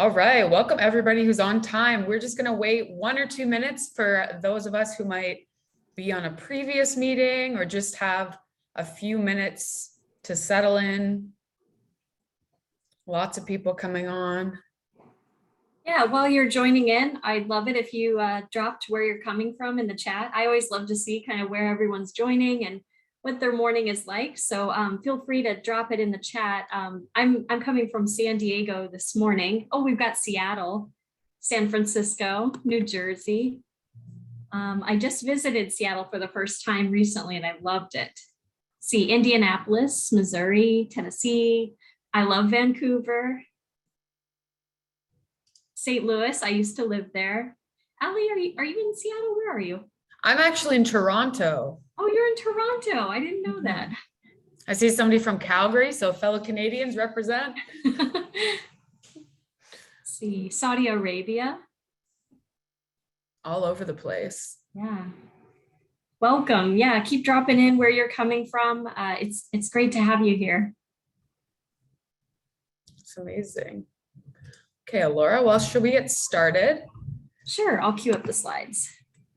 All right, welcome everybody who's on time. We're just gonna wait 1 or 2 minutes for those of us who might be on a previous meeting or just have a few minutes to settle in. Lots of people coming on. Yeah, while you're joining in, I'd love it if you dropped where you're coming from in the chat. I always love to see kind of where everyone's joining and what their morning is like. So feel free to drop it in the chat. I'm coming from San Diego this morning. Oh, we've got Seattle, San Francisco, New Jersey. I just visited Seattle for the first time recently and I loved it. See Indianapolis, Missouri, Tennessee. I love Vancouver. St. Louis, I used to live there. Ali, are you in Seattle? Where are you? I'm actually in Toronto. Oh, you're in Toronto. I didn't know that. I see somebody from Calgary, so fellow Canadians represent. See, Saudi Arabia. All over the place. Yeah. Welcome. Yeah, keep dropping in where you're coming from. It's great to have you here. It's amazing. Okay, Elora, well, should we get started? Sure, I'll cue up the slides.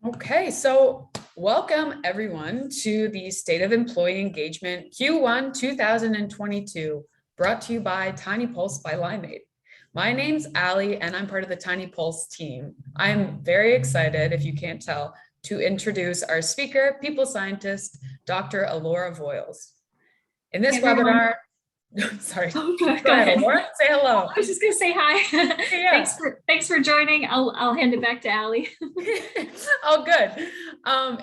Okay, so welcome everyone to the State of Employee Engagement Q1 2022, brought to you by TINYpulse by Limeade. My name's Ali and I'm part of the TINYpulse team. I'm very excited, if you can't tell, to introduce our speaker, people scientist, Dr. Elora Voyles. In this webinar, sorry. Oh, go ahead. Elora, say hello. I was just gonna say hi. Yeah. Thanks for joining. I'll hand it back to Ali. Oh, good.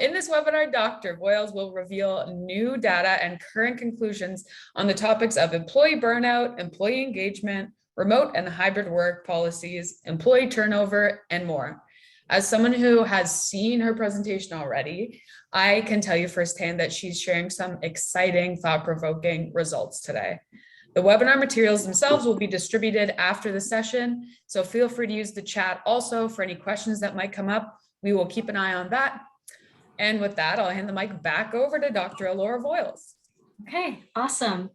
In this webinar, Dr. Voyles will reveal new data and current conclusions on the topics of employee burnout, employee engagement, remote and hybrid work policies, employee turnover, and more. As someone who has seen her presentation already, I can tell you firsthand that she's sharing some exciting, thought-provoking results today. The webinar materials themselves will be distributed after the session, so feel free to use the chat also for any questions that might come up. We will keep an eye on that. And with that, I'll hand the mic back over to Dr. Elora Voyles. Okay, awesome.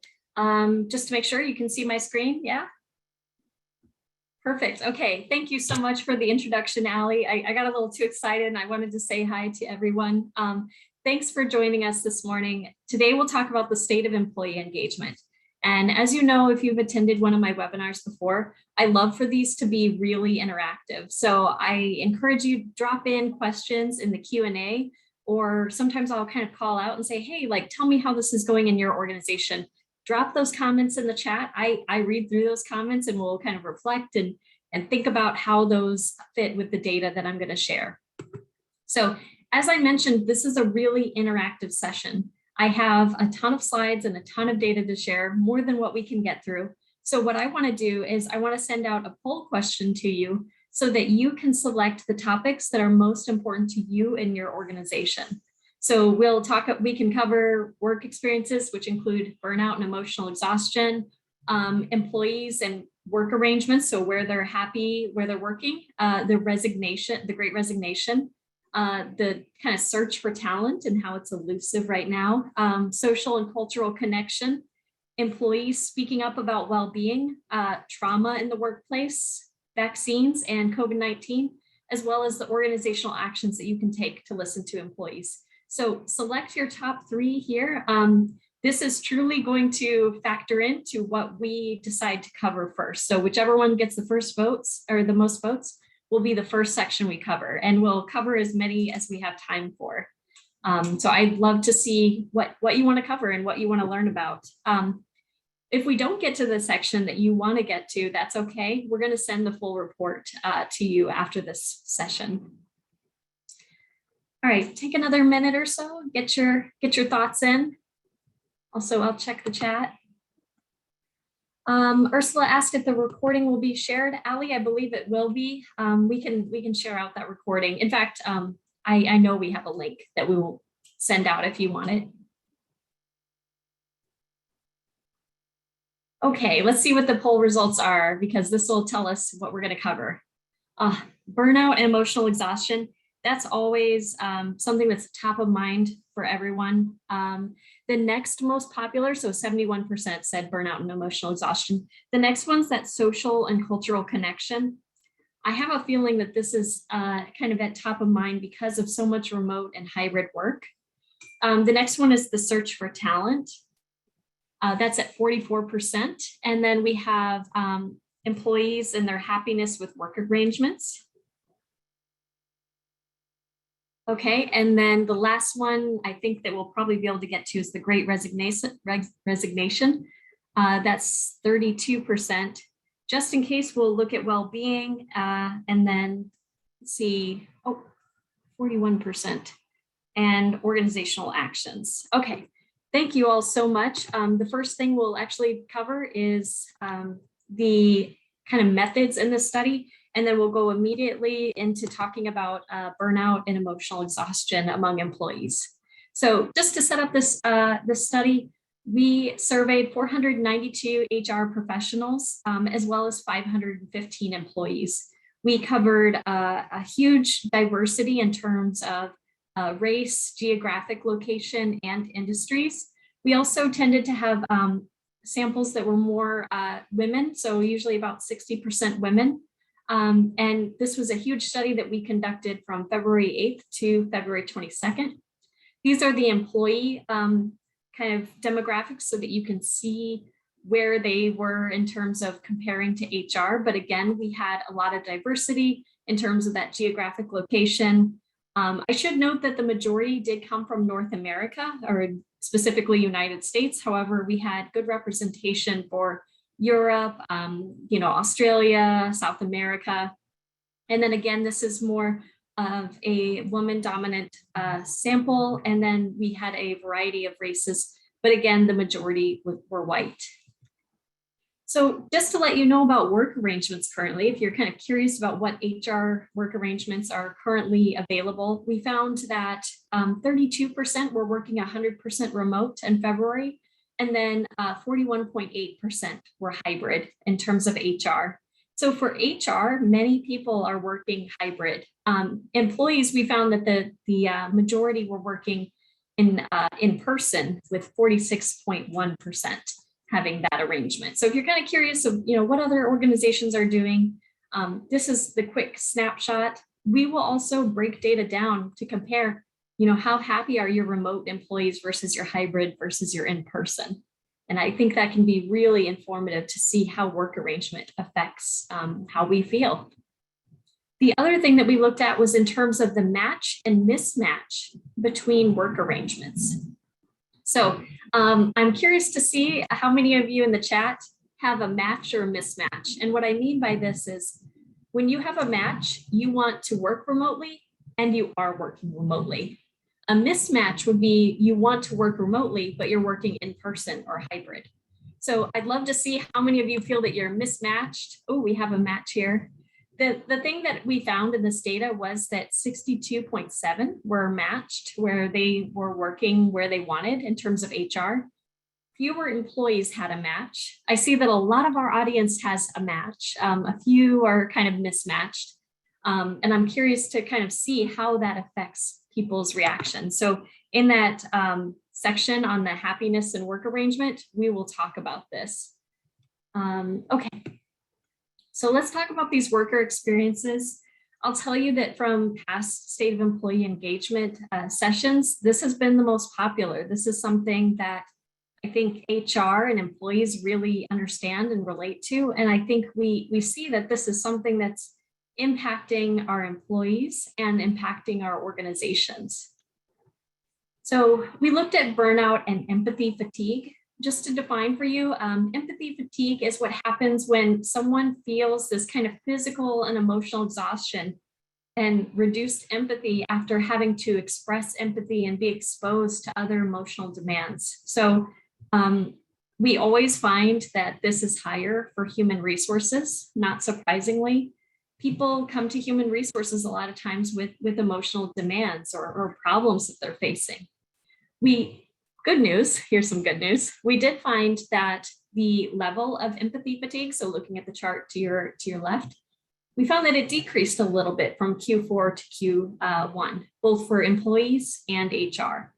Just to make sure you can see my screen, yeah? Perfect. Okay, thank you so much for the introduction, Ali. I got a little too excited and I wanted to say hi to everyone. Thanks for joining us this morning. Today we'll talk about the state of employee engagement. And as you know, if you've attended one of my webinars before, I love for these to be really interactive. So I encourage you to drop in questions in the Q&A, or sometimes I'll kind of call out and say, hey, like, tell me how this is going in your organization. Drop those comments in the chat. I read through those comments and we'll kind of reflect and think about how those fit with the data that I'm going to share. So as I mentioned, this is a really interactive session. I have a ton of slides and a ton of data to share, more than what we can get through. So what I want to do is I want to send out a poll question to you so that you can select the topics that are most important to you and your organization. So we can cover work experiences, which include burnout and emotional exhaustion, employees and work arrangements, so where they're happy, where they're working, the great resignation, the kind of search for talent and how it's elusive right now, social and cultural connection, employees speaking up about well-being, trauma in the workplace, vaccines and COVID-19, as well as the organizational actions that you can take to listen to employees. So select your top 3 here. This is truly going to factor into what we decide to cover first. So whichever one gets the first votes or the most votes will be the first section we cover, and we'll cover as many as we have time for. So I'd love to see what you want to cover and what you want to learn about. If we don't get to the section that you want to get to, that's okay. We're going to send the full report to you after this session. All right, take another minute or so, get your thoughts in. Also, I'll check the chat. Ursula asked if the recording will be shared. Ali, I believe it will be. We can share out that recording. In fact, I know we have a link that we will send out if you want it. Okay, let's see what the poll results are, because this will tell us what we're going to cover. Burnout and emotional exhaustion. that's always something that's top of mind for everyone. The next most popular, so 71% said burnout and emotional exhaustion. The next one's that social and cultural connection. I have a feeling that this is kind of at top of mind because of so much remote and hybrid work. The next one is the search for talent. That's at 44%. And then we have employees and their happiness with work arrangements. Okay, and then the last one I think that we'll probably be able to get to is the Great Resignation. That's 32%. Just in case, we'll look at well-being and then see, 41%, and organizational actions. Okay, thank you all so much. The first thing we'll actually cover is the kind of methods in the study. And then we'll go immediately into talking about burnout and emotional exhaustion among employees. So just to set up this, this study, we surveyed 492 HR professionals, as well as 515 employees. We covered a huge diversity in terms of race, geographic location, and industries. We also tended to have samples that were more women, so usually about 60% women. And this was a huge study that we conducted from February 8th to February 22nd. These are the employee kind of demographics so that you can see where they were in terms of comparing to HR. But again, we had a lot of diversity in terms of that geographic location. I should note that the majority did come from North America, or specifically United States. However, we had good representation for Europe, Australia, South America. And then again, this is more of a woman dominant sample. And then we had a variety of races, but again, the majority were white. So just to let you know about work arrangements currently, if you're kind of curious about what HR work arrangements are currently available, we found that 32% were working 100% remote in February. And then 41.8% were hybrid in terms of HR. So for HR, many people are working hybrid. Employees, we found that the majority were working in person, with 46.1% having that arrangement. So if you're kind of curious of what other organizations are doing, this is the quick snapshot. We will also break data down to compare how happy are your remote employees versus your hybrid versus your in-person. And I think that can be really informative to see how work arrangement affects how we feel. The other thing that we looked at was in terms of the match and mismatch between work arrangements. So I'm curious to see how many of you in the chat have a match or a mismatch. And what I mean by this is when you have a match, you want to work remotely and you are working remotely. A mismatch would be you want to work remotely, but you're working in person or hybrid. So I'd love to see how many of you feel that you're mismatched. Oh, we have a match here. The thing that we found in this data was that 62.7 were matched, where they were working where they wanted in terms of HR. Fewer employees had a match. I see that a lot of our audience has a match. A few are kind of mismatched. And I'm curious to kind of see how that affects people's reaction. So in that section on the happiness and work arrangement, we will talk about this. Okay, so let's talk about these worker experiences. I'll tell you that from past state of employee engagement sessions, this has been the most popular. This is something that I think HR and employees really understand and relate to. And I think we see that this is something that's impacting our employees and impacting our organizations. So we looked at burnout and empathy fatigue. Just to define for you, empathy fatigue is what happens when someone feels this kind of physical and emotional exhaustion and reduced empathy after having to express empathy and be exposed to other emotional demands. So we always find that this is higher for human resources, not surprisingly. People come to human resources a lot of times with emotional demands or problems that they're facing. Good news, here's some good news. We did find that the level of empathy fatigue, so looking at the chart to your left, we found that it decreased a little bit from Q4 to Q1, both for employees and HR.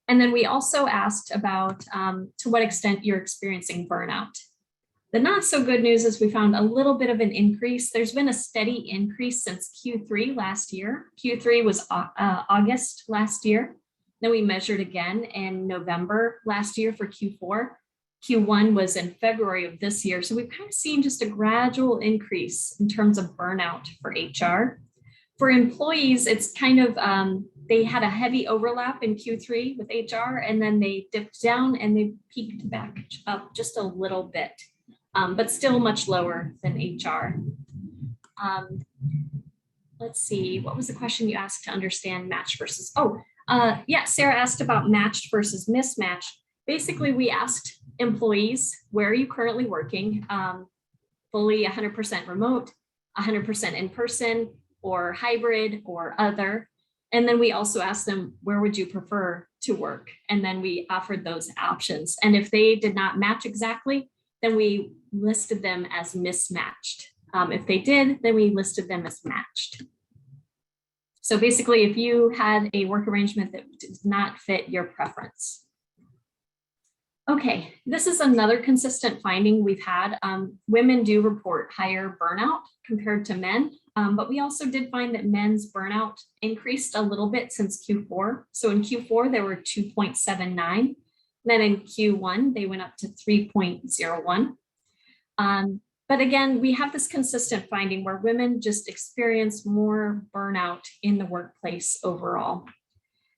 And then we also asked about to what extent you're experiencing burnout. The not so good news is we found a little bit of an increase. There's been a steady increase since Q3 last year. Q3 was August last year. Then we measured again in November last year for Q4. Q1 was in February of this year. So we've kind of seen just a gradual increase in terms of burnout for HR. For employees, it's kind of, they had a heavy overlap in Q3 with HR, and then they dipped down and they peaked back up just a little bit, but still much lower than HR. Let's see, what was the question you asked to understand match versus, yeah, Sarah asked about matched versus mismatched. Basically, we asked employees, where are you currently working? Fully 100% remote, 100% in person, or hybrid, or other. And then we also asked them, where would you prefer to work? And then we offered those options. And if they did not match exactly, then we listed them as mismatched. If they did, then we listed them as matched. So basically, if you had a work arrangement that did not fit your preference. Okay, this is another consistent finding we've had. Women do report higher burnout compared to men, but we also did find that men's burnout increased a little bit since Q4. So in Q4, there were 2.79. Then in Q1, they went up to 3.01. But again, we have this consistent finding where women just experience more burnout in the workplace overall.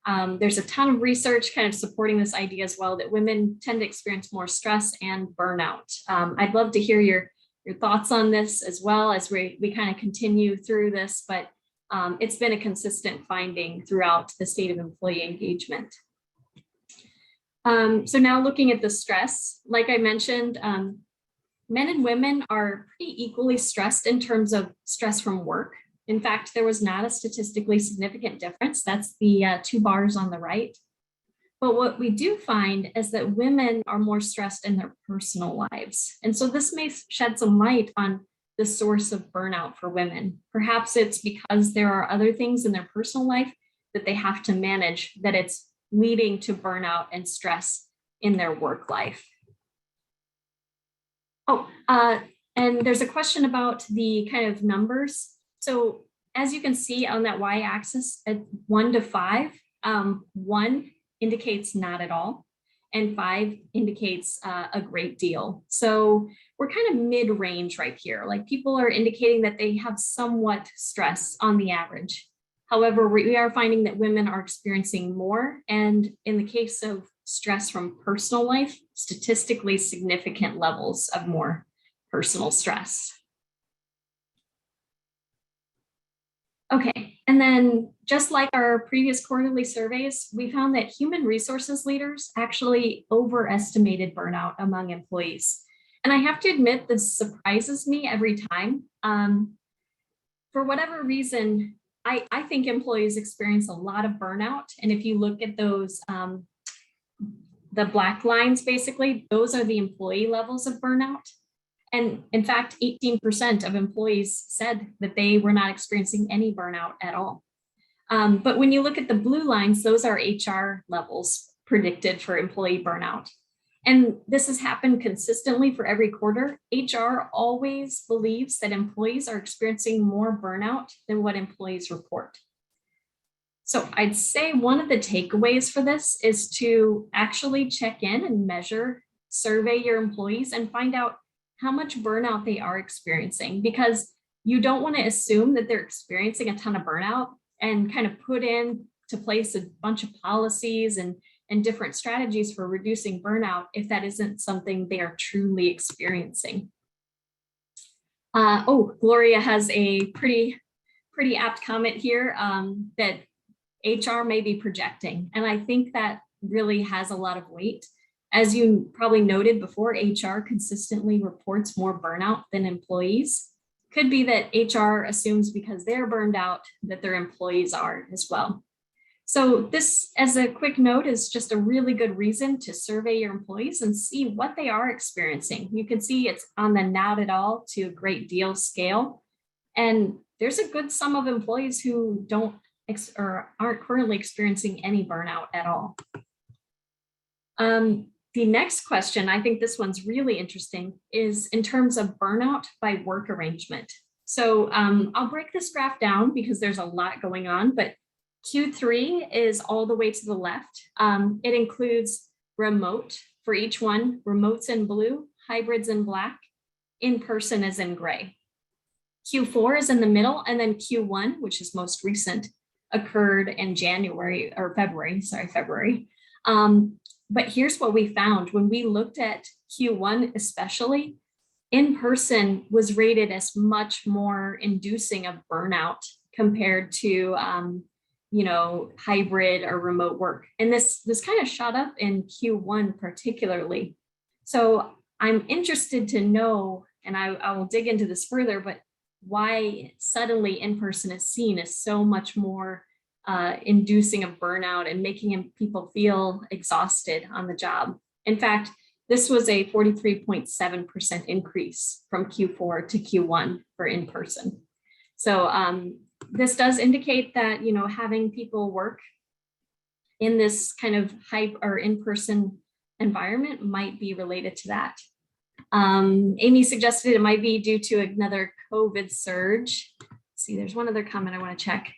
There's a ton of research kind of supporting this idea as well, that women tend to experience more stress and burnout. I'd love to hear your thoughts on this as well as we kind of continue through this, but it's been a consistent finding throughout the state of employee engagement. So now looking at the stress, like I mentioned, men and women are pretty equally stressed in terms of stress from work. In fact, there was not a statistically significant difference. That's the 2 bars on the right. But what we do find is that women are more stressed in their personal lives. And so this may shed some light on the source of burnout for women. Perhaps it's because there are other things in their personal life that they have to manage, that it's leading to burnout and stress in their work life. And there's a question about the kind of numbers. So as you can see on that y-axis at 1 to 5, 1 indicates not at all, and 5 indicates a great deal. So we're kind of mid-range right here. Like, people are indicating that they have somewhat stress on the average. However, we are finding that women are experiencing more, and in the case of stress from personal life, statistically significant levels of more personal stress. Okay, and then just like our previous quarterly surveys, we found that human resources leaders actually overestimated burnout among employees. And I have to admit, this surprises me every time. For whatever reason, I think employees experience a lot of burnout. And if you look at those, the black lines, basically, those are the employee levels of burnout. And in fact, 18% of employees said that they were not experiencing any burnout at all. But when you look at the blue lines, those are HR levels predicted for employee burnout. And this has happened consistently for every quarter. HR always believes that employees are experiencing more burnout than what employees report. So I'd say one of the takeaways for this is to actually check in and measure, survey your employees and find out how much burnout they are experiencing, because you don't want to assume that they're experiencing a ton of burnout and kind of put into place a bunch of policies and different strategies for reducing burnout if that isn't something they are truly experiencing. Gloria has a pretty apt comment here that HR may be projecting. And I think that really has a lot of weight. As you probably noted before, HR consistently reports more burnout than employees. Could be that HR assumes because they're burned out that their employees are as well. So this, as a quick note, is just a really good reason to survey your employees and see what they are experiencing. You can see it's on the not at all to a great deal scale. And there's a good sum of employees who don't or aren't currently experiencing any burnout at all. The next question, I think this one's really interesting, is in terms of burnout by work arrangement. So I'll break this graph down because there's a lot going on, but Q3 is all the way to the left. It includes remote for each one, remotes in blue, hybrids in black, in-person is in gray. Q4 is in the middle, and then Q1, which is most recent, occurred in February. But here's what we found. When we looked at Q1 especially, in-person was rated as much more inducing of burnout compared to hybrid or remote work. And this kind of shot up in Q1 particularly. So I'm interested to know, and I will dig into this further, but why suddenly in-person is seen as so much more inducing of burnout and making people feel exhausted on the job. In fact, this was a 43.7% increase from Q4 to Q1 for in-person. So this does indicate that, having people work in this kind of in-person environment might be related to that. Amy suggested it might be due to another COVID surge. Let's see, there's one other comment I want to check.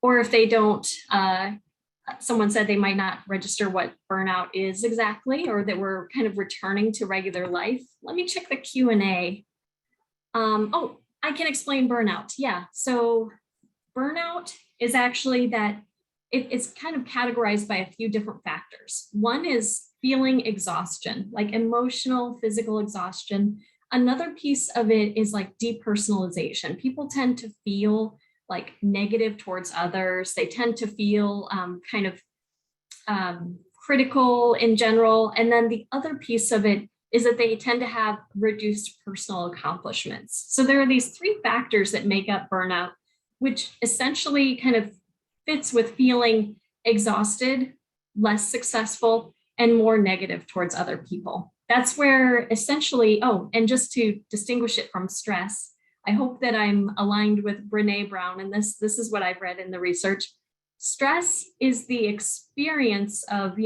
Or if they don't, someone said they might not register what burnout is exactly, or that we're kind of returning to regular life. Let me check the Q&A. Oh, I can explain burnout. Yeah, so burnout is actually that it's kind of categorized by a few different factors. One is feeling exhaustion, like emotional, physical exhaustion. Another piece of it is like depersonalization. People tend to feel like negative towards others. They tend to feel critical in general. And then the other piece of it is that they tend to have reduced personal accomplishments. So there are these three factors that make up burnout, which essentially kind of fits with feeling exhausted, less successful, and more negative towards other people. That's where essentially, and just to distinguish it from stress, I hope that I'm aligned with Brené Brown, and this is what I've read in the research. Stress is the experience of,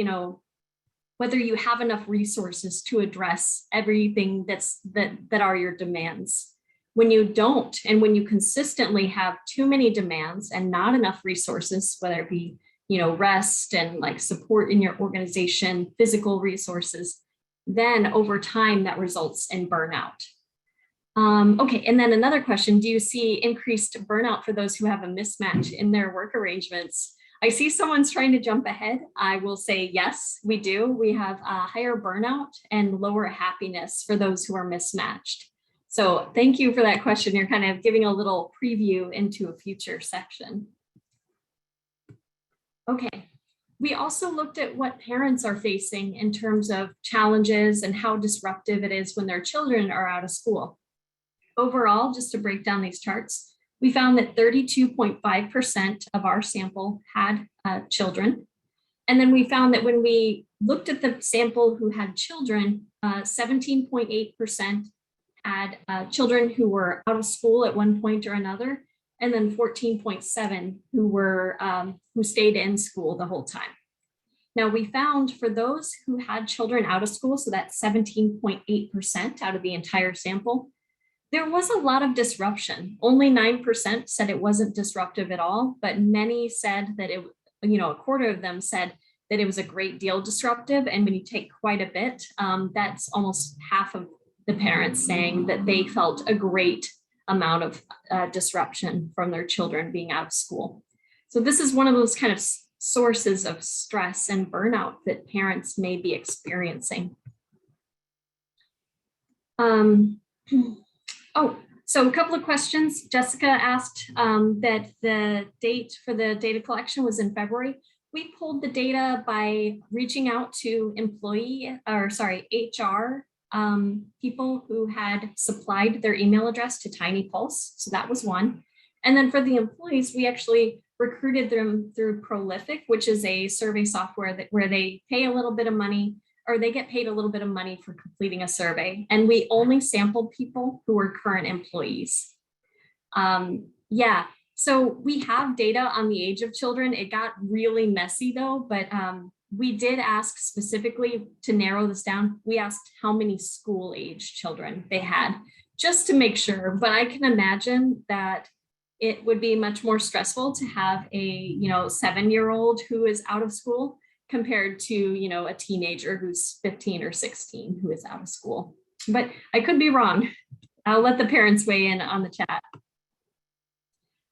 whether you have enough resources to address everything that are your demands. When you don't, and when you consistently have too many demands and not enough resources, whether it be, rest and like support in your organization, physical resources, then over time that results in burnout. Okay, and then another question, do you see increased burnout for those who have a mismatch in their work arrangements? I see someone's trying to jump ahead. I will say, yes, we do. We have higher burnout and lower happiness for those who are mismatched. So thank you for that question. You're kind of giving a little preview into a future section. Okay, we also looked at what parents are facing in terms of challenges and how disruptive it is when their children are out of school. Overall, just to break down these charts, we found that 32.5% of our sample had children. And then we found that when we looked at the sample who had children, 17.8% had children who were out of school at one point or another, and then 14.7% who stayed in school the whole time. Now we found for those who had children out of school, so that's 17.8% out of the entire sample, there was a lot of disruption. Only 9% said it wasn't disruptive at all, but many said that a quarter of them said that it was a great deal disruptive. And when you take quite a bit, that's almost half of the parents saying that they felt a great amount of disruption from their children being out of school. So this is one of those kind of sources of stress and burnout that parents may be experiencing. So a couple of questions. Jessica asked that the date for the data collection was in February. We pulled the data by reaching out to HR people who had supplied their email address to TINYpulse. So that was one. And then for the employees, we actually recruited them through Prolific, which is a survey software where they pay a little bit of money or they get paid a little bit of money for completing a survey. And we only sampled people who were current employees. Yeah, so we have data on the age of children. It got really messy though, but we did ask specifically to narrow this down. We asked how many school age children they had, just to make sure. But I can imagine that it would be much more stressful to have a 7-year-old who is out of school compared to a teenager who's 15 or 16 who is out of school. But I could be wrong. I'll let the parents weigh in on the chat.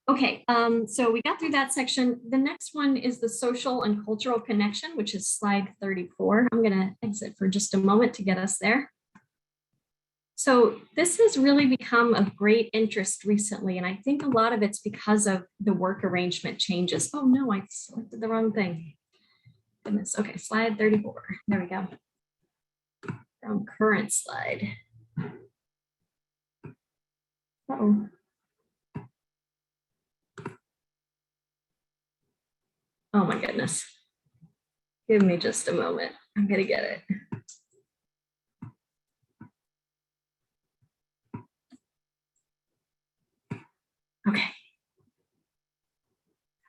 Okay, so we got through that section. The next one is the social and cultural connection, which is slide 34. I'm going to exit for just a moment to get us there. So this has really become of great interest recently, and I think a lot of it's because of the work arrangement changes. Oh no, I selected the wrong thing. Goodness. Okay, slide 34. There we go. From current slide. Uh-oh. Oh my goodness. Give me just a moment. I'm gonna get it. Okay.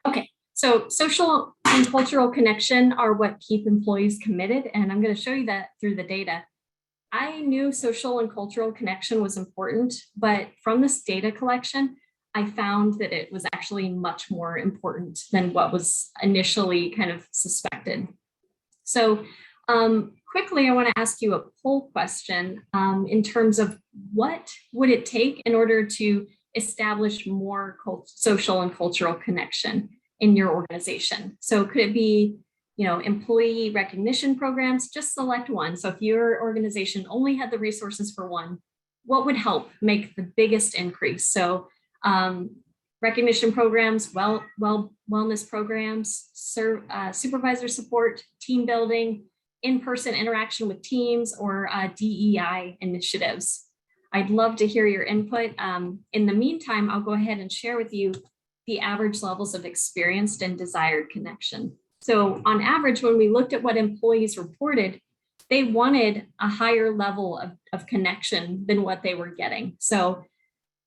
Okay, so social and cultural connection are what keep employees committed, and I'm going to show you that through the data. I knew social and cultural connection was important, but from this data collection, I found that it was actually much more important than what was initially kind of suspected. So quickly, I want to ask you a poll question in terms of what would it take in order to establish more social and cultural connection in your organization. So could it be, employee recognition programs? Just select one. So if your organization only had the resources for one, what would help make the biggest increase? So recognition programs, wellness programs, supervisor support, team building, in-person interaction with teams, or DEI initiatives. I'd love to hear your input. In the meantime, I'll go ahead and share with you the average levels of experienced and desired connection. So on average, when we looked at what employees reported, they wanted a higher level of connection than what they were getting. So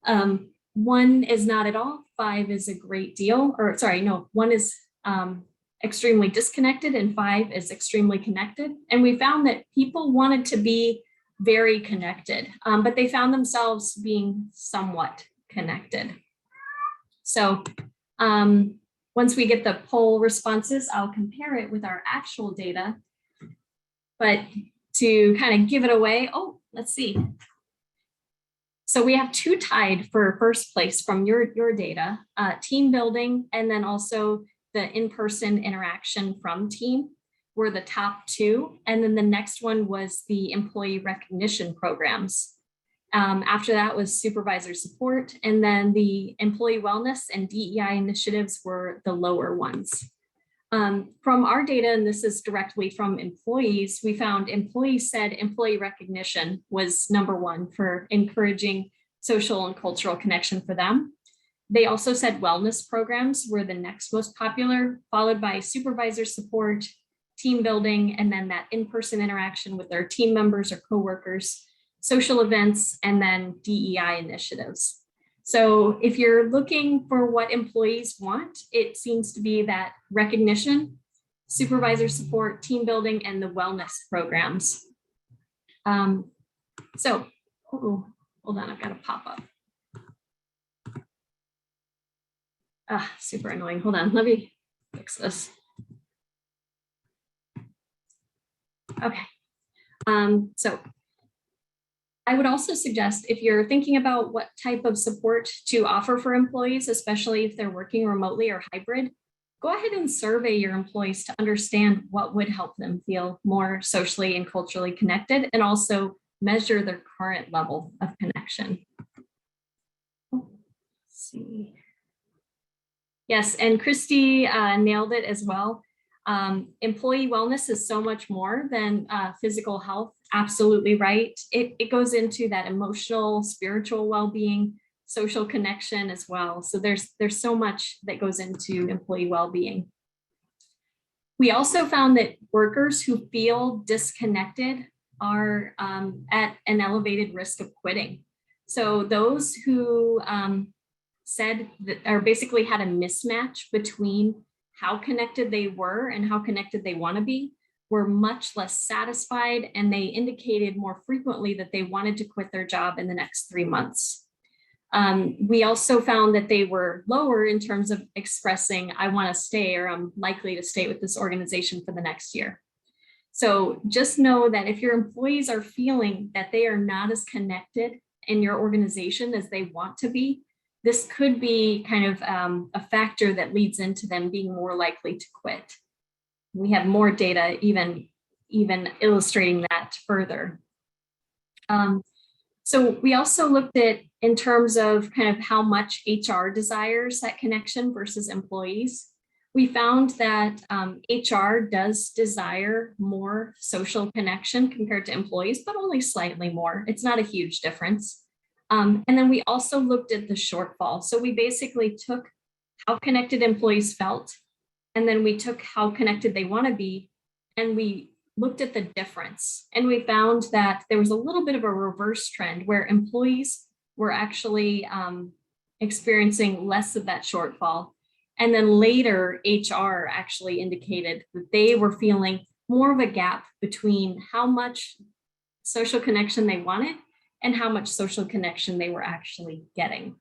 1 is not at all, 5 is a great deal, or sorry, no, 1 is extremely disconnected and 5 is extremely connected. And we found that people wanted to be very connected, but they found themselves being somewhat connected. So once we get the poll responses, I'll compare it with our actual data, but to kind of give it away, oh, let's see. So we have 2 tied for first place from your data, team building, and then also the in-person interaction from team were the top 2. And then the next one was the employee recognition programs. After that was supervisor support, and then the employee wellness and DEI initiatives were the lower ones. From our data, and this is directly from employees, we found employees said employee recognition was number 1 for encouraging social and cultural connection for them. They also said wellness programs were the next most popular, followed by supervisor support, team building, and then that in-person interaction with their team members or coworkers, social events, and then DEI initiatives. So if you're looking for what employees want, it seems to be that recognition, supervisor support, team building, and the wellness programs. So, hold on, I've got to pop up. Super annoying. Hold on, let me fix this. Okay, so I would also suggest if you're thinking about what type of support to offer for employees, especially if they're working remotely or hybrid, go ahead and survey your employees to understand what would help them feel more socially and culturally connected, and also measure their current level of connection. Let's see. Yes, and Christy nailed it as well. Employee wellness is so much more than physical health. Absolutely right. It goes into that emotional, spiritual well-being, social connection as well. So there's so much that goes into employee well-being. We also found that workers who feel disconnected are at an elevated risk of quitting. So those who said that, or basically had a mismatch between how connected they were and how connected they want to be, were much less satisfied, and they indicated more frequently that they wanted to quit their job in the next 3 months. We also found that they were lower in terms of expressing, I want to stay, or I'm likely to stay with this organization for the next year. So just know that if your employees are feeling that they are not as connected in your organization as they want to be, this could be kind of a factor that leads into them being more likely to quit. We have more data even illustrating that further. So we also looked at, in terms of kind of how much HR desires that connection versus employees. We found that HR does desire more social connection compared to employees, but only slightly more. It's not a huge difference. And then we also looked at the shortfall. So we basically took how connected employees felt, and then we took how connected they want to be, and we looked at the difference. And we found that there was a little bit of a reverse trend where employees were actually experiencing less of that shortfall. And then later, HR actually indicated that they were feeling more of a gap between how much social connection they wanted and how much social connection they were actually getting.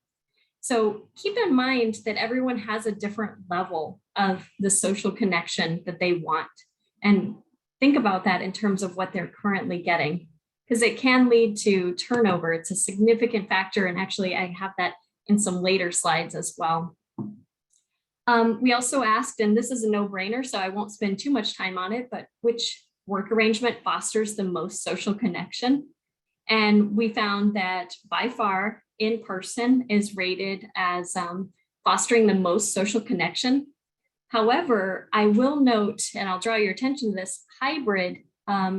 So keep in mind that everyone has a different level of the social connection that they want. And think about that in terms of what they're currently getting, because it can lead to turnover. It's a significant factor. And actually, I have that in some later slides as well. We also asked, and this is a no-brainer, so I won't spend too much time on it, but which work arrangement fosters the most social connection? And we found that by far, in-person is rated as fostering the most social connection. However, I will note, and I'll draw your attention to this, hybrid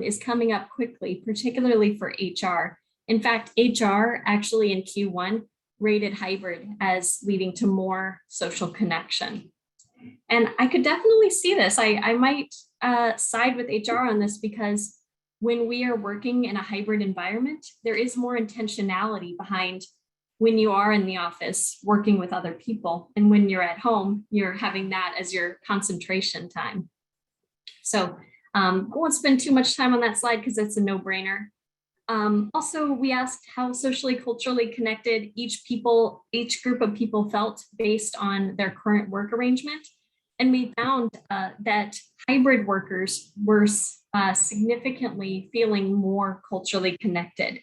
is coming up quickly, particularly for HR. In fact, HR actually in Q1 rated hybrid as leading to more social connection. And I could definitely see this. I might side with HR on this, because when we are working in a hybrid environment, there is more intentionality behind when you are in the office working with other people. And when you're at home, you're having that as your concentration time. So I won't spend too much time on that slide because it's a no-brainer. Also, we asked how socially, culturally connected each group of people felt based on their current work arrangement. And we found that hybrid workers were significantly feeling more culturally connected.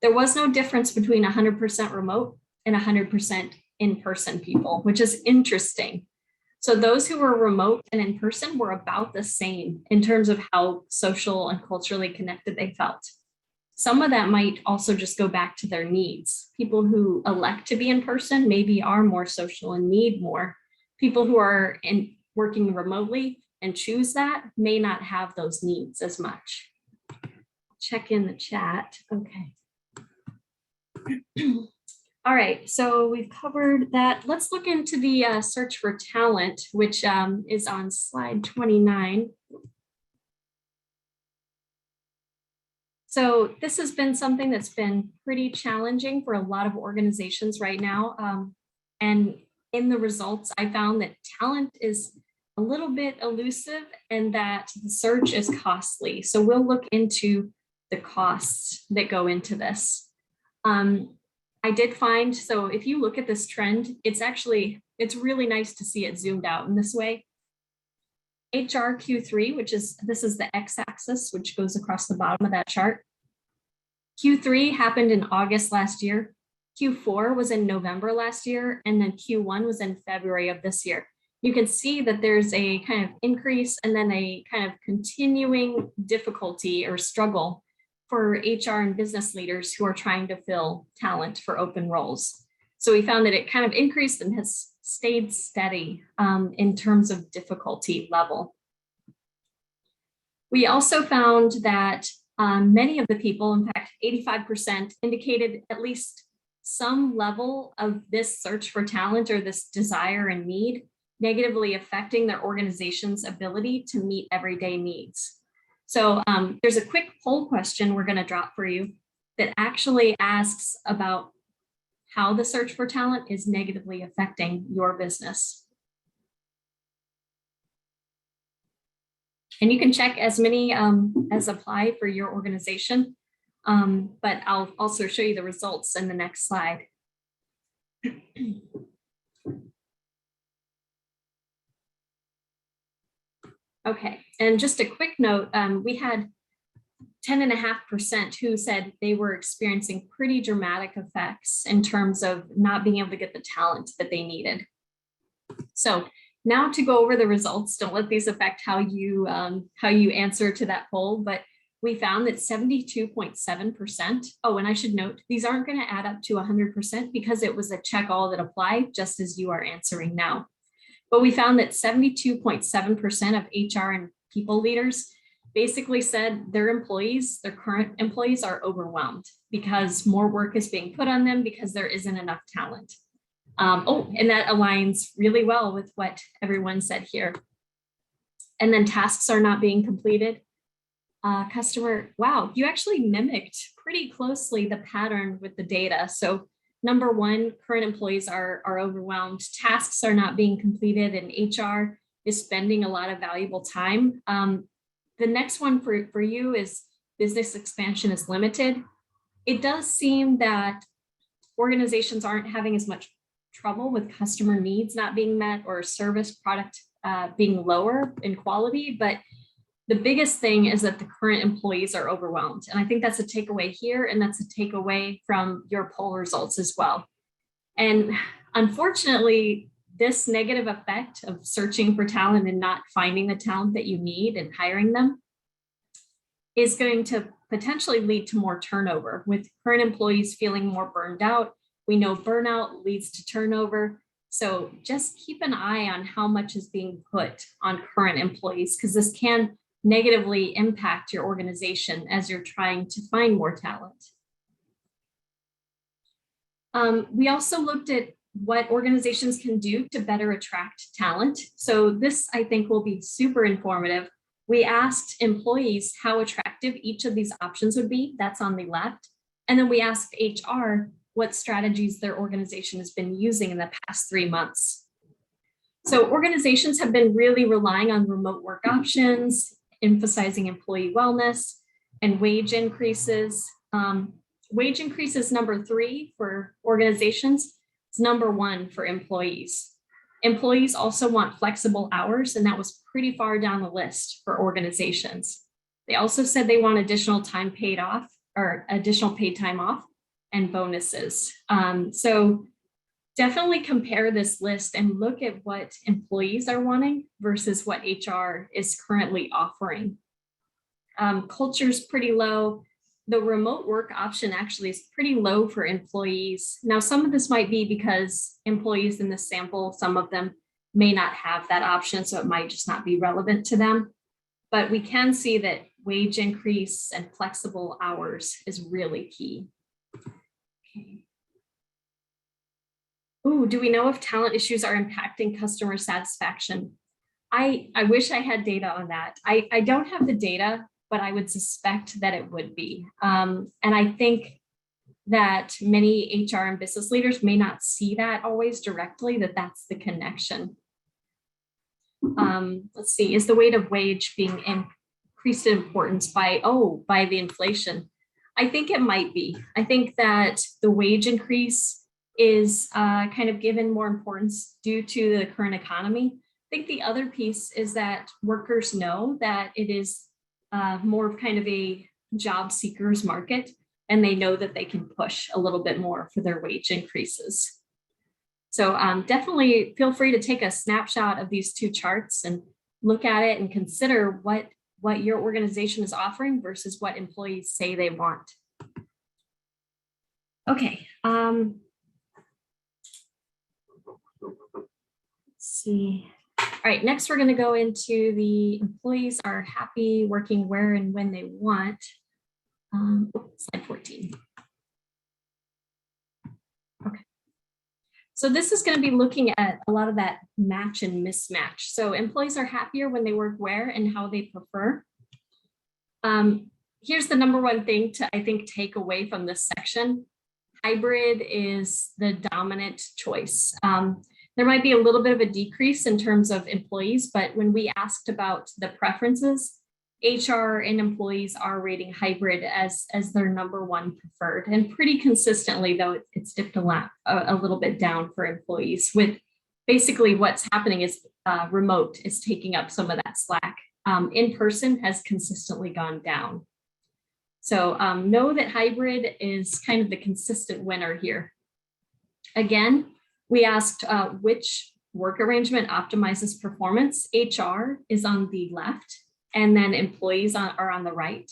There was no difference between 100% remote and 100% in-person people, which is interesting. So those who were remote and in person were about the same in terms of how social and culturally connected they felt. Some of that might also just go back to their needs. People who elect to be in person maybe are more social and need more. People who are working remotely and choose that may not have those needs as much. Check in the chat. Okay. All right, so we've covered that. Let's look into the search for talent, which is on slide 29. So this has been something that's been pretty challenging for a lot of organizations right now. And in the results, I found that talent is a little bit elusive and that the search is costly. So we'll look into the costs that go into this. I did find, so if you look at this trend, it's really nice to see it zoomed out in this way. HR Q3, this is the x-axis, which goes across the bottom of that chart. Q3 happened in August last year. Q4 was in November last year, and then Q1 was in February of this year. You can see that there's a kind of increase and then a kind of continuing difficulty or struggle for HR and business leaders who are trying to fill talent for open roles. So we found that it kind of increased and has stayed steady in terms of difficulty level. We also found that many of the people, in fact, 85%, indicated at least some level of this search for talent or this desire and need negatively affecting their organization's ability to meet everyday needs. So there's a quick poll question we're going to drop for you that actually asks about how the search for talent is negatively affecting your business. And you can check as many as apply for your organization, but I'll also show you the results in the next slide. Okay, and just a quick note, we had 10.5% who said they were experiencing pretty dramatic effects in terms of not being able to get the talent that they needed. So now to go over the results, don't let these affect how you answer to that poll, but we found that 72.7%, oh, and I should note, these aren't going to add up to 100% because it was a check all that applied, just as you are answering now. But we found that 72.7% of HR and people leaders basically said their employees, their current employees, are overwhelmed because more work is being put on them because there isn't enough talent. And that aligns really well with what everyone said here. And then tasks are not being completed. Customer, wow, you actually mimicked pretty closely the pattern with the data. So number one, current employees are overwhelmed. Tasks are not being completed, and HR is spending a lot of valuable time. The next one for you is business expansion is limited. It does seem that organizations aren't having as much trouble with customer needs not being met or service product being lower in quality, but the biggest thing is that the current employees are overwhelmed. And I think that's a takeaway here, and that's a takeaway from your poll results as well. And unfortunately, this negative effect of searching for talent and not finding the talent that you need and hiring them is going to potentially lead to more turnover, with current employees feeling more burned out. We know burnout leads to turnover. So just keep an eye on how much is being put on current employees, because this can negatively impact your organization as you're trying to find more talent. We also looked at what organizations can do to better attract talent. So this, I think, will be super informative. We asked employees how attractive each of these options would be. That's on the left. And then we asked HR what strategies their organization has been using in the past 3 months. So organizations have been really relying on remote work options, emphasizing employee wellness, and wage increases. Wage increases number 3 for organizations. It's number 1 for employees. Employees also want flexible hours, and that was pretty far down the list for organizations. They also said they want additional time paid off, or additional paid time off, and bonuses. So definitely compare this list and look at what employees are wanting versus what HR is currently offering. Culture's pretty low. The remote work option actually is pretty low for employees. Now, some of this might be because employees in the sample, some of them may not have that option, so it might just not be relevant to them. But we can see that wage increase and flexible hours is really key. Okay. Ooh, do we know if talent issues are impacting customer satisfaction? I wish I had data on that. I don't have the data, but I would suspect that it would be. And I think that many HR and business leaders may not see that always directly, that that's the connection. Let's see, is the weight of wage being increased in importance by the inflation? I think it might be. I think that the wage increase is kind of given more importance due to the current economy. I think the other piece is that workers know that it is more of kind of a job seekers market, and they know that they can push a little bit more for their wage increases. So definitely feel free to take a snapshot of these 2 charts and look at it and consider what your organization is offering versus what employees say they want. Okay. Let's see. All right, next we're going to go into the employees are happy working where and when they want. Slide 14. Okay. So this is going to be looking at a lot of that match and mismatch. So employees are happier when they work where and how they prefer. Here's the number one thing to, I think, take away from this section. Hybrid is the dominant choice. There might be a little bit of a decrease in terms of employees, but when we asked about the preferences, HR and employees are rating hybrid as their number one preferred. And pretty consistently, though, it's dipped a little bit down for employees, with basically what's happening is remote is taking up some of that slack. In-person has consistently gone down. So know that hybrid is kind of the consistent winner here. Again, we asked which work arrangement optimizes performance. HR is on the left, and then employees are on the right.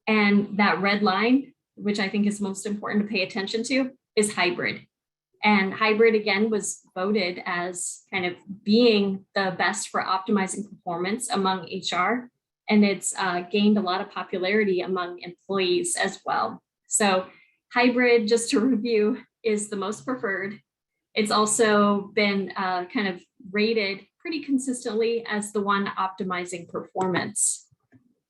And that red line, which I think is most important to pay attention to, is hybrid. And hybrid, again, was voted as kind of being the best for optimizing performance among HR. And it's gained a lot of popularity among employees as well. So hybrid, just to review, is the most preferred. It's also been kind of rated pretty consistently as the one optimizing performance.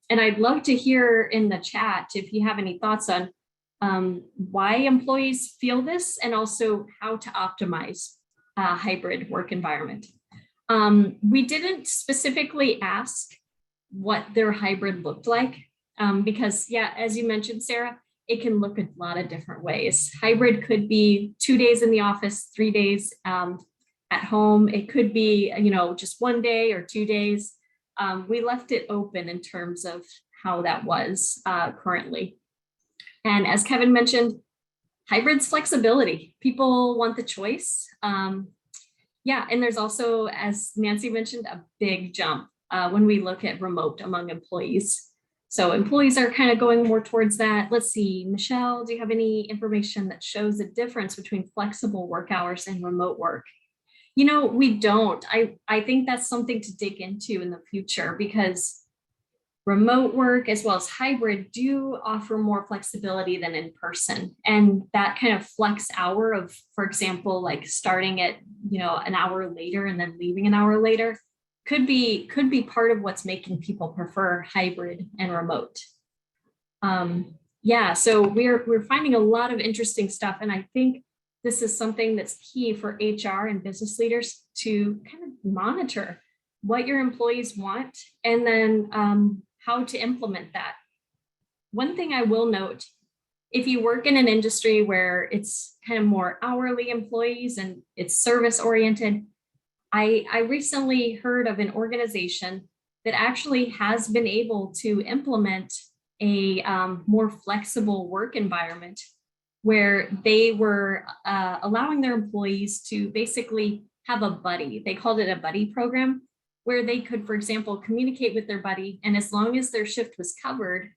And I'd love to hear in the chat if you have any thoughts on why employees feel this, and also how to optimize a hybrid work environment. We didn't specifically ask what their hybrid looked like, because, yeah, as you mentioned, Sarah, it can look a lot of different ways. Hybrid could be 2 days in the office, 3 days at home. It could be, just 1 day or 2 days. We left it open in terms of how that was currently. And as Kevin mentioned, hybrid's flexibility. People want the choice. Yeah, and there's also, as Nancy mentioned, a big jump when we look at remote among employees. So employees are kind of going more towards that. Let's see, Michelle, do you have any information that shows the difference between flexible work hours and remote work? We don't. I think that's something to dig into in the future, because remote work as well as hybrid do offer more flexibility than in person. And that kind of flex hour of, for example, like starting at, an hour later and then leaving an hour later, could be part of what's making people prefer hybrid and remote. Yeah, so we're finding a lot of interesting stuff. And I think this is something that's key for HR and business leaders to kind of monitor what your employees want, and then how to implement that. One thing I will note, if you work in an industry where it's kind of more hourly employees and it's service oriented, I recently heard of an organization that actually has been able to implement a more flexible work environment, where they were allowing their employees to basically have a buddy. They called it a buddy program, where they could, for example, communicate with their buddy, and as long as their shift was covered,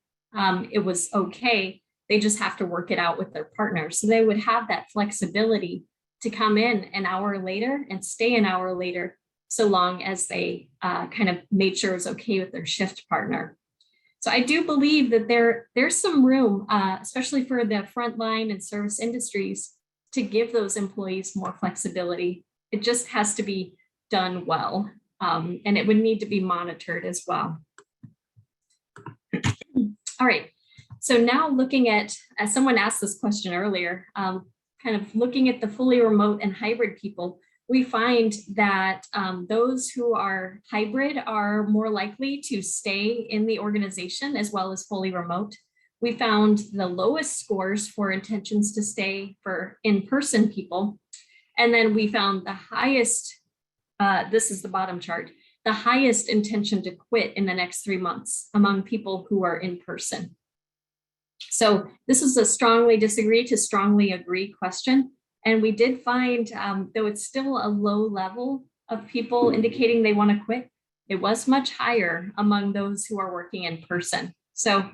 it was okay. They just have to work it out with their partner. So they would have that flexibility to come in an hour later and stay an hour later, so long as they kind of made sure it was okay with their shift partner. So I do believe that there's some room, especially for the frontline and service industries, to give those employees more flexibility. It just has to be done well, and it would need to be monitored as well. All right, so now looking at, as someone asked this question earlier, kind of looking at the fully remote and hybrid people, we find that those who are hybrid are more likely to stay in the organization as well as fully remote. We found the lowest scores for intentions to stay for in-person people. And then we found the highest, this is the bottom chart, the highest intention to quit in the next 3 months among people who are in person. So this is a strongly disagree to strongly agree question. And we did find, though it's still a low level of people indicating they want to quit, it was much higher among those who are working in person. So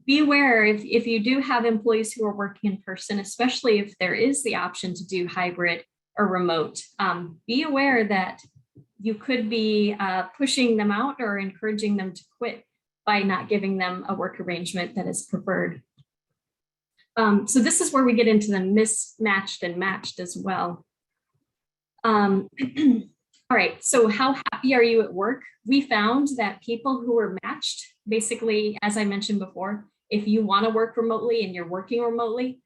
be aware if you do have employees who are working in person, especially if there is the option to do hybrid or remote, be aware that you could be pushing them out or encouraging them to quit by not giving them a work arrangement that is preferred. So this is where we get into the mismatched and matched as well. All right, so how happy are you at work? We found that people who were matched, basically, as I mentioned before, if you want to work remotely and you're working remotely,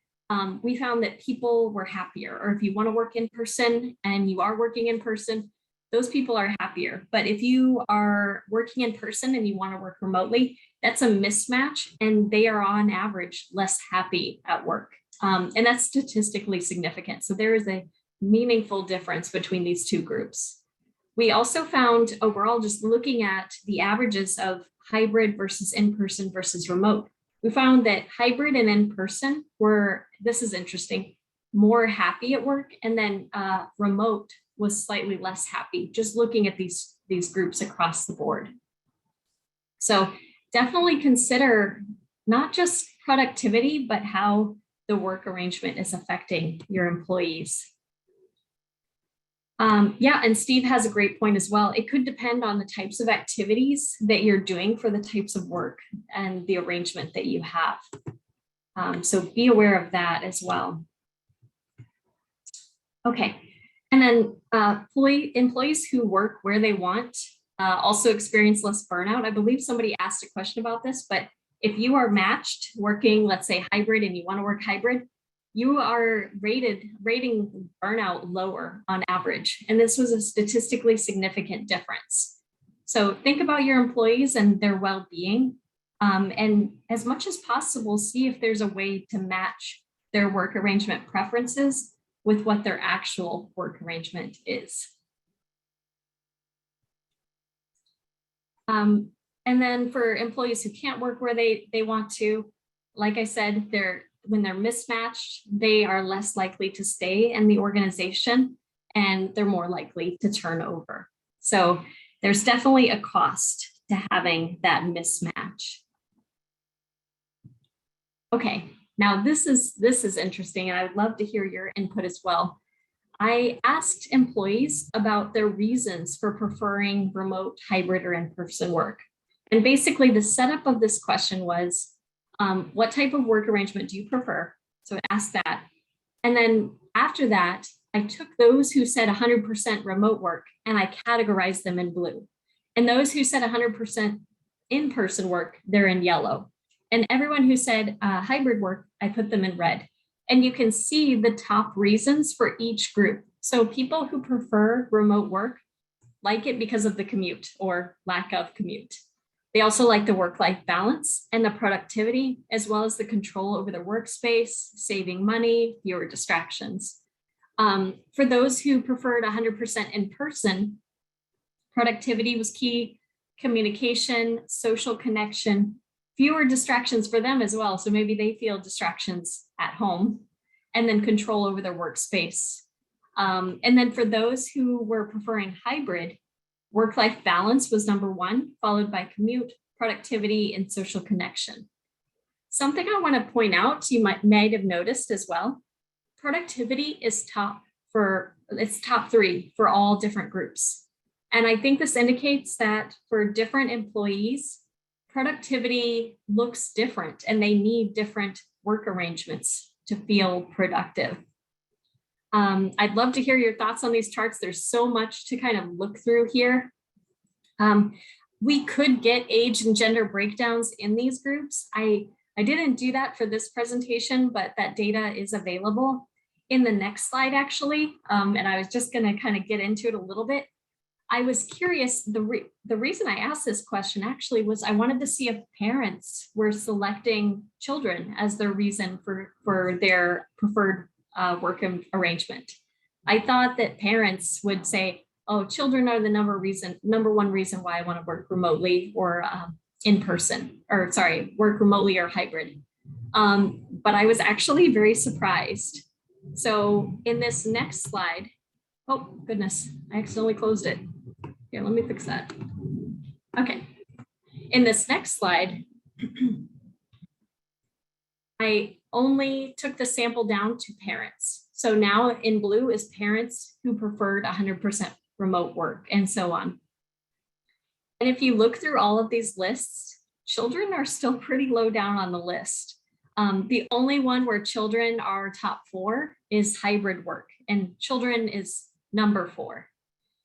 we found that people were happier. Or if you want to work in person and you are working in person, those people are happier. But if you are working in person and you want to work remotely, that's a mismatch, and they are on average less happy at work. And that's statistically significant. So there is a meaningful difference between these two groups. We also found overall, just looking at the averages of hybrid versus in-person versus remote, we found that hybrid and in-person were, this is interesting, more happy at work, and then remote was slightly less happy, just looking at these groups across the board. So definitely consider not just productivity, but how the work arrangement is affecting your employees. Yeah, and Steve has a great point as well. It could depend on the types of activities that you're doing for the types of work and the arrangement that you have. So be aware of that as well. Okay, and then employees who work where they want also experience less burnout. I believe somebody asked a question about this, but if you are matched working, let's say hybrid, and you want to work hybrid, you are rating burnout lower on average. And this was a statistically significant difference. So think about your employees and their well-being, and as much as possible, see if there's a way to match their work arrangement preferences with what their actual work arrangement is. And then for employees who can't work where they want to, like I said, when they're mismatched, they are less likely to stay in the organization, and they're more likely to turn over. So there's definitely a cost to having that mismatch. Okay, now this is interesting, and I'd love to hear your input as well. I asked employees about their reasons for preferring remote, hybrid, or in-person work. And basically the setup of this question was, what type of work arrangement do you prefer? So it asked that. And then after that, I took those who said 100% remote work and I categorized them in blue. And those who said 100% in-person work, they're in yellow. And everyone who said hybrid work, I put them in red. And you can see the top reasons for each group. So people who prefer remote work like it because of the commute or lack of commute. They also like the work-life balance and the productivity, as well as the control over their workspace, saving money, fewer distractions. For those who preferred 100% in person, productivity was key, communication, social connection, fewer distractions for them as well. So maybe they feel distractions at home, and then control over their workspace. And then for those who were preferring hybrid, work-life balance was number one, followed by commute, productivity, and social connection. Something I want to point out, you might have noticed as well, productivity is top 3 for all different groups. And I think this indicates that for different employees, productivity looks different and they need different work arrangements to feel productive. I'd love to hear your thoughts on these charts. There's so much to kind of look through here. We could get age and gender breakdowns in these groups. I didn't do that for this presentation, but that data is available in the next slide actually. And I was just gonna kind of get into it a little bit. I was curious, the reason I asked this question actually was I wanted to see if parents were selecting children as their reason for their preferred work arrangement. I thought that parents would say, oh, children are the number one reason why I want to work remotely or in person, or sorry, work remotely or hybrid. But I was actually very surprised. So in this next slide, oh goodness, I accidentally closed it. Here, let me fix that. Okay, in this next slide, I only took the sample down to parents. So now in blue is parents who preferred 100% remote work and so on. And if you look through all of these lists, children are still pretty low down on the list. The only one where children are top 4 is hybrid work, and children is number 4.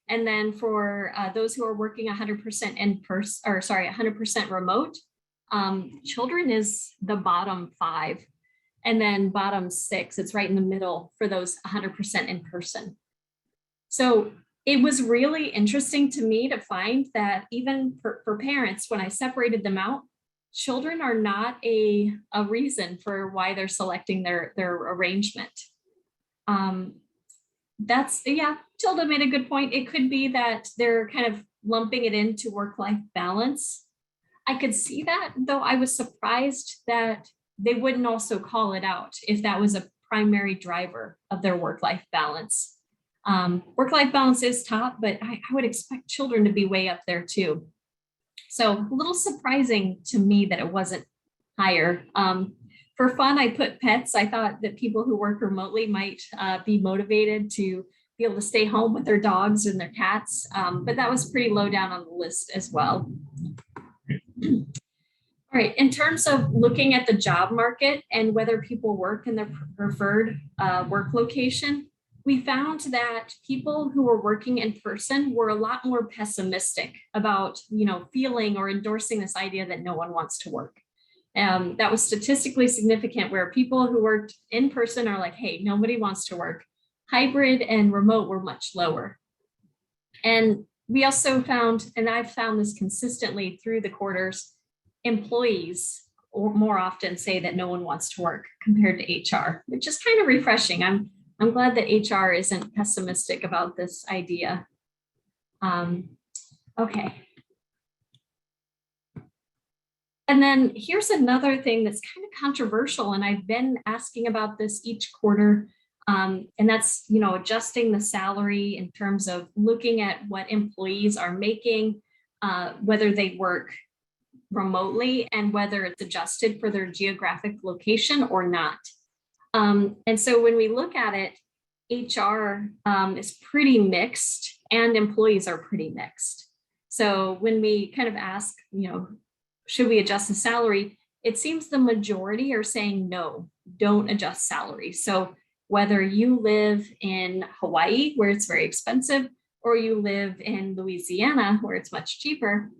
And then for those who are working 100% in person, or sorry, 100% remote, children is the bottom 5. And then bottom 6, it's right in the middle for those 100% in person. So it was really interesting to me to find that even for parents, when I separated them out, children are not a reason for why they're selecting their arrangement. Tilda made a good point. It could be that they're kind of lumping it into work-life balance. I could see that, though I was surprised that they wouldn't also call it out if that was a primary driver of their work-life balance. Work-life balance is top, but I would expect children to be way up there too. So a little surprising to me that it wasn't higher. For fun, I put pets. I thought that people who work remotely might be motivated to be able to stay home with their dogs and their cats, but that was pretty low down on the list as well. All right, in terms of looking at the job market and whether people work in their preferred work location, we found that people who were working in person were a lot more pessimistic about, feeling or endorsing this idea that no one wants to work. That was statistically significant, where people who worked in person are like, hey, nobody wants to work. Hybrid and remote were much lower. And we also found, and I've found this consistently through the quarters, employees or more often say that no one wants to work compared to HR, which is kind of refreshing. I'm glad that HR isn't pessimistic about this idea. Okay. And then here's another thing that's kind of controversial, and I've been asking about this each quarter, and that's, adjusting the salary in terms of looking at what employees are making, whether they work remotely and whether it's adjusted for their geographic location or not. And so when we look at it, HR is pretty mixed and employees are pretty mixed. So when we kind of ask, should we adjust the salary? It seems the majority are saying no, don't adjust salary. So whether you live in Hawaii, where it's very expensive, or you live in Louisiana, where it's much cheaper,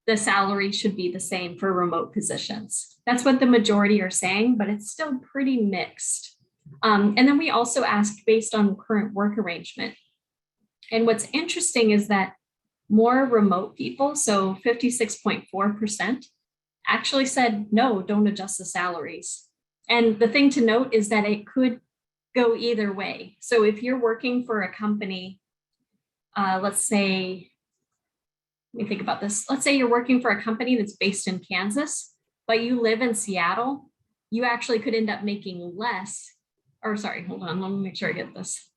the salary should be the same for remote positions. That's what the majority are saying, but it's still pretty mixed. And then we also asked based on current work arrangement. And what's interesting is that more remote people, so 56.4%, actually said, no, don't adjust the salaries. And the thing to note is that it could go either way. So if you're working for a company, let's say, let me think about this. Let's say you're working for a company that's based in Kansas, but you live in Seattle, you actually could end up making less, or sorry, hold on, let me make sure I get this.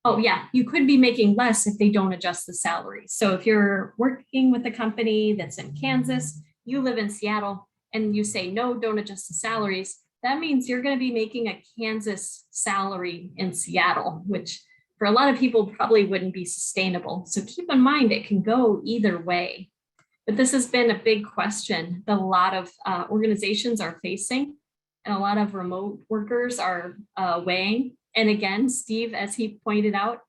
Oh yeah, you could be making less if they don't adjust the salary. So if you're working with a company that's in Kansas, you live in Seattle, and you say, no, don't adjust the salaries, that means you're going to be making a Kansas salary in Seattle, which for a lot of people probably wouldn't be sustainable. So keep in mind, it can go either way. But this has been a big question that a lot of organizations are facing, and a lot of remote workers are weighing. And again, Steve, as he pointed out,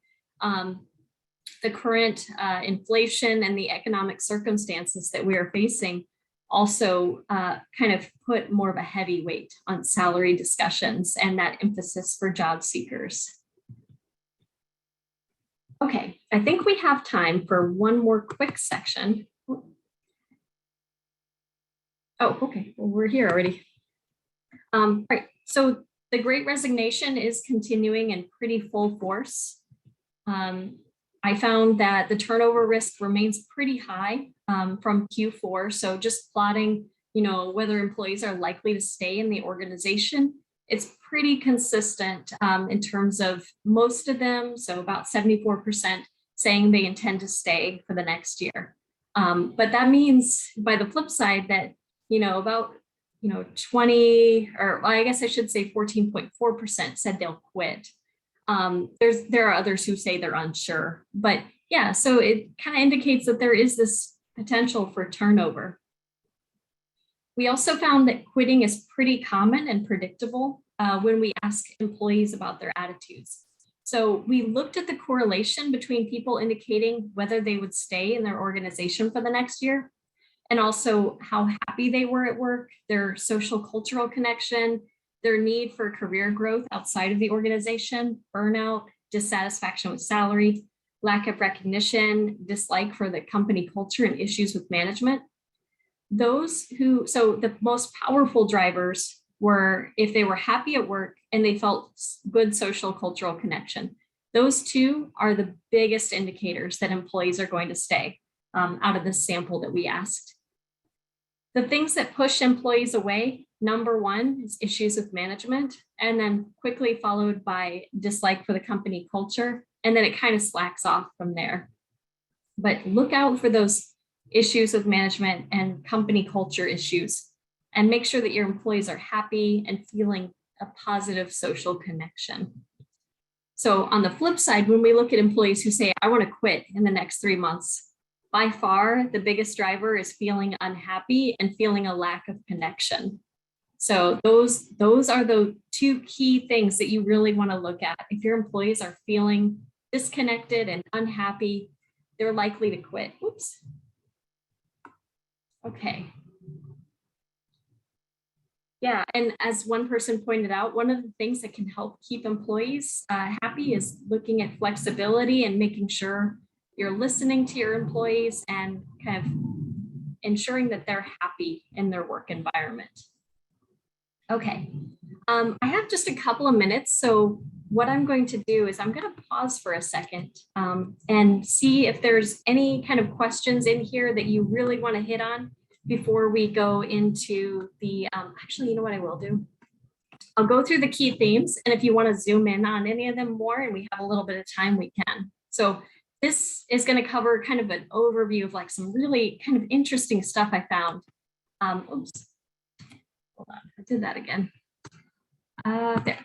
the current inflation and the economic circumstances that we are facing also kind of put more of a heavy weight on salary discussions and that emphasis for job seekers. Okay, I think we have time for one more quick section. Oh, okay, well, we're here already. Right, so the Great Resignation is continuing in pretty full force. I found that the turnover risk remains pretty high from Q4. So just plotting, whether employees are likely to stay in the organization, it's pretty consistent in terms of most of them. So about 74% saying they intend to stay for the next year. But that means by the flip side that, about 20, or I guess I should say 14.4% said they'll quit. There are others who say they're unsure, but yeah, so it kind of indicates that there is this potential for turnover. We also found that quitting is pretty common and predictable when we ask employees about their attitudes. So we looked at the correlation between people indicating whether they would stay in their organization for the next year, and also how happy they were at work, their social cultural connection, their need for career growth outside of the organization, burnout, dissatisfaction with salary, lack of recognition, dislike for the company culture, and issues with management. So the most powerful drivers were if they were happy at work and they felt good social cultural connection. Those two are the biggest indicators that employees are going to stay out of this sample that we asked. The things that push employees away, number one is issues with management, and then quickly followed by dislike for the company culture, and then it kind of slacks off from there. But look out for those issues with management and company culture issues, and make sure that your employees are happy and feeling a positive social connection. So on the flip side, when we look at employees who say, I want to quit in the next 3 months, by far, the biggest driver is feeling unhappy and feeling a lack of connection. So those are the two key things that you really want to look at. If your employees are feeling disconnected and unhappy, they're likely to quit. Oops. Okay. Yeah, and as one person pointed out, one of the things that can help keep employees happy is looking at flexibility and making sure you're listening to your employees and kind of ensuring that they're happy in their work environment. Okay, I have just a couple of minutes. So what I'm going to do is I'm going to pause for a second and see if there's any kind of questions in here that you really want to hit on before we go into the, actually, you know what I will do? I'll go through the key themes, and if you want to zoom in on any of them more and we have a little bit of time, we can. So this is going to cover kind of an overview of like some really kind of interesting stuff I found. Oops, hold on, I did that again. There.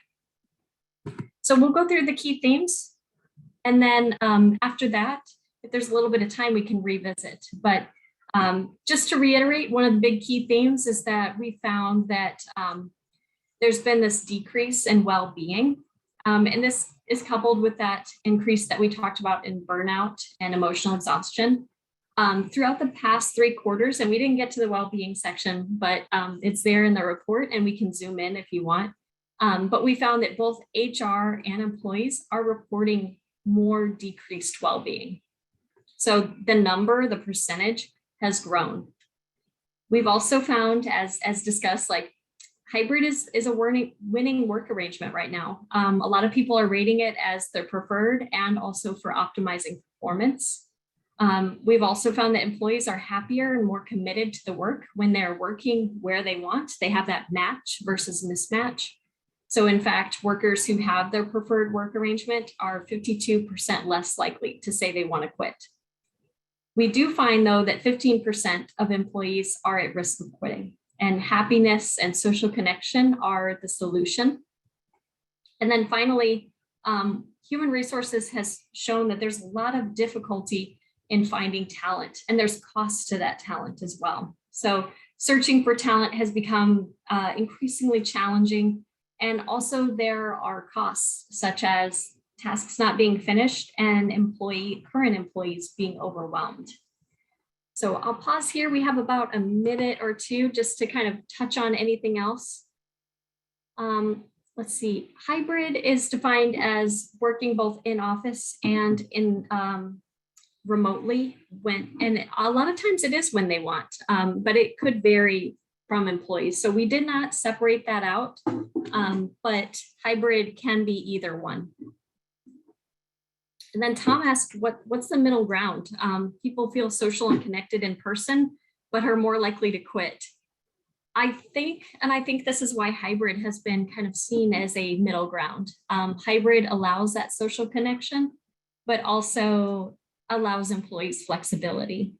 So we'll go through the key themes, and then after that, if there's a little bit of time, we can revisit. But just to reiterate, one of the big key themes is that we found that there's been this decrease in well-being, and this is coupled with that increase that we talked about in burnout and emotional exhaustion. Throughout the past 3 quarters, and we didn't get to the well-being section, but it's there in the report, and we can zoom in if you want. But we found that both HR and employees are reporting more decreased well-being. So the percentage has grown. We've also found, as discussed, like hybrid is a winning work arrangement right now. A lot of people are rating it as their preferred and also for optimizing performance. We've also found that employees are happier and more committed to the work when they're working where they want. They have that match versus mismatch. So in fact, workers who have their preferred work arrangement are 52% less likely to say they want to quit. We do find, though, that 15% of employees are at risk of quitting, and happiness and social connection are the solution. And then finally, human resources has shown that there's a lot of difficulty in finding talent, and there's cost to that talent as well. So searching for talent has become increasingly challenging, and also there are costs such as tasks not being finished and current employees being overwhelmed. So I'll pause here. We have about a minute or two just to kind of touch on anything else. Let's see, hybrid is defined as working both in office and in remotely and a lot of times it is when they want, but it could vary from employees. So we did not separate that out, but hybrid can be either one. And then Tom asked, what's the middle ground? People feel social and connected in person, but are more likely to quit. I think this is why hybrid has been kind of seen as a middle ground. Hybrid allows that social connection, but also allows employees flexibility.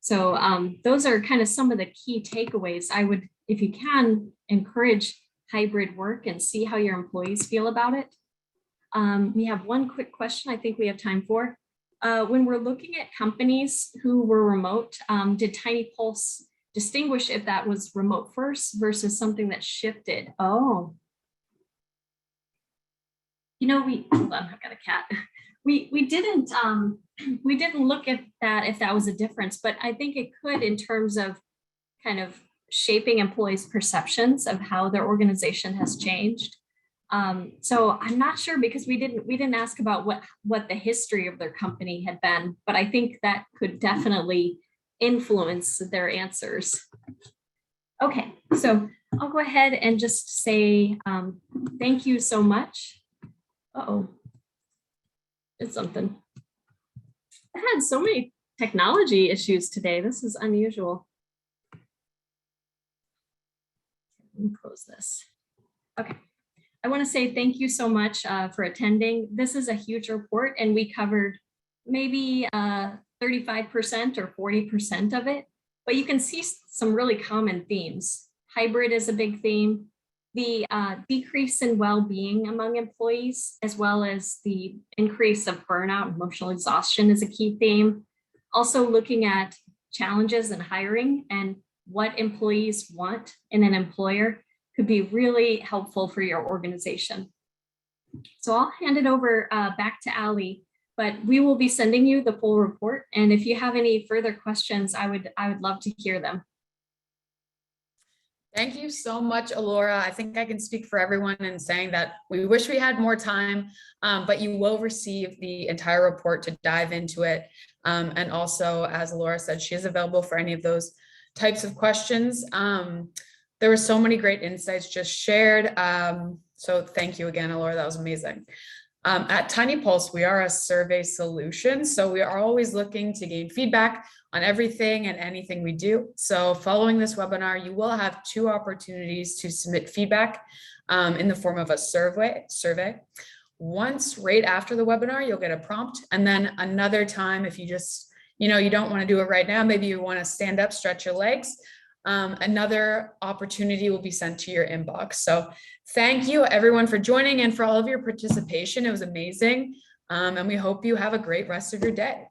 So those are kind of some of the key takeaways. I would, if you can, encourage hybrid work and see how your employees feel about it. We have one quick question I think we have time for. When we're looking at companies who were remote, did TINYpulse distinguish if that was remote first versus something that shifted? Oh. hold on, I've got a cat. We didn't look at that if that was a difference, but I think it could in terms of kind of shaping employees' perceptions of how their organization has changed. So I'm not sure because we didn't ask about what the history of their company had been, but I think that could definitely influence their answers. Okay, so I'll go ahead and just say thank you so much. Uh-oh, it's something. I've had so many technology issues today. This is unusual. Let me close this. Okay. I want to say thank you so much for attending. This is a huge report and we covered maybe 35% or 40% of it, but you can see some really common themes. Hybrid is a big theme. The decrease in well-being among employees, as well as the increase of burnout, emotional exhaustion is a key theme. Also looking at challenges in hiring and what employees want in an employer could be really helpful for your organization. So I'll hand it over back to Ali, but we will be sending you the full report. And if you have any further questions, I would love to hear them. Thank you so much, Elora. I think I can speak for everyone in saying that we wish we had more time, but you will receive the entire report to dive into it. And also, as Elora said, she is available for any of those types of questions. There were so many great insights just shared. So thank you again, Elora, that was amazing. At TINYpulse, we are a survey solution. So we are always looking to gain feedback on everything and anything we do. So following this webinar, you will have 2 opportunities to submit feedback in the form of a survey. Once right after the webinar, you'll get a prompt. And then another time, if you just, you don't want to do it right now, maybe you want to stand up, stretch your legs, another opportunity will be sent to your inbox. So thank you everyone for joining and for all of your participation. It was amazing. And we hope you have a great rest of your day.